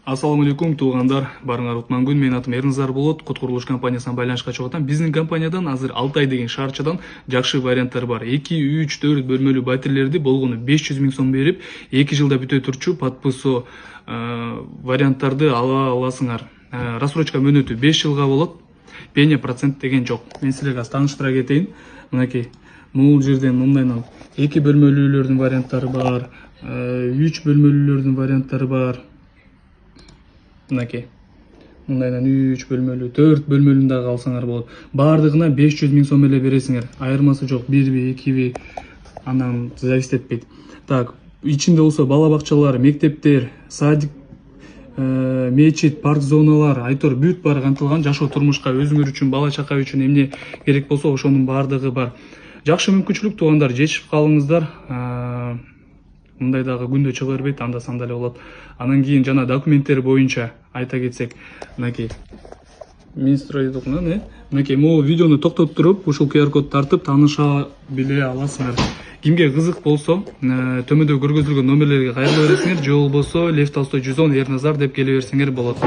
Ассаламу алейкум туугандар, барыңар утман күн. Менин атым Эрназар болот. Код курулуш компаниясынан байланышка чыгып атам. Биздин компаниядан азыр Алтай деген шаарчадан жакшы варианттар бар. 2, 3, 4 бөлмөлүү батирлерди болгону 500 000 сом берип, 2 жылда бүтө турчу подписо варианттарды ала аласыңар. Рассрочка мөөнөтү 5 жылга болот. Пеня процент деген жок. Мен силерге тааныштыра кетейин. Мынакей, бул жерден мындайынан 2 бөлмөлүүлөрдүн варианттары бар, 3 бөлмөлүүлөрдүн варианттары бар. Мынакей, мындайдан 3 бөлмөлүү, 4 бөлмөлүүнү дагы алсаңар болот. Бардыгына 500 000 сом эле бересиңер. Айырмасы жок, 1би, 2би, андан зависит этпейт. Так, ичинде болсо бала бакчалар, мектептер, садик, мечит, парк зоналар, айтор бүт баары камтылган. Жашоо турмушка, өзүңөр үчүн, бала чака үчүн эмне керек болсо ошонун баардыгы бар. Жакшы мүмкүнчүлүк туугандар, жетишип калыңыздар. Мындай дагы күндө чыга бербейт, анда санда эле болот. Анан кийин жана документтер боюнча айта кетсек, мынакей мынакей могу видеону токтотуп туруп, ушул QR код тартып тааныша биле аласыңар. Кимге кызык болсо, төмөдө көргөзүлгөн номерлерге кайрыла бересиңер, же болбосо Лев Толстой 110 Эрназар деп келе берсеңер болот.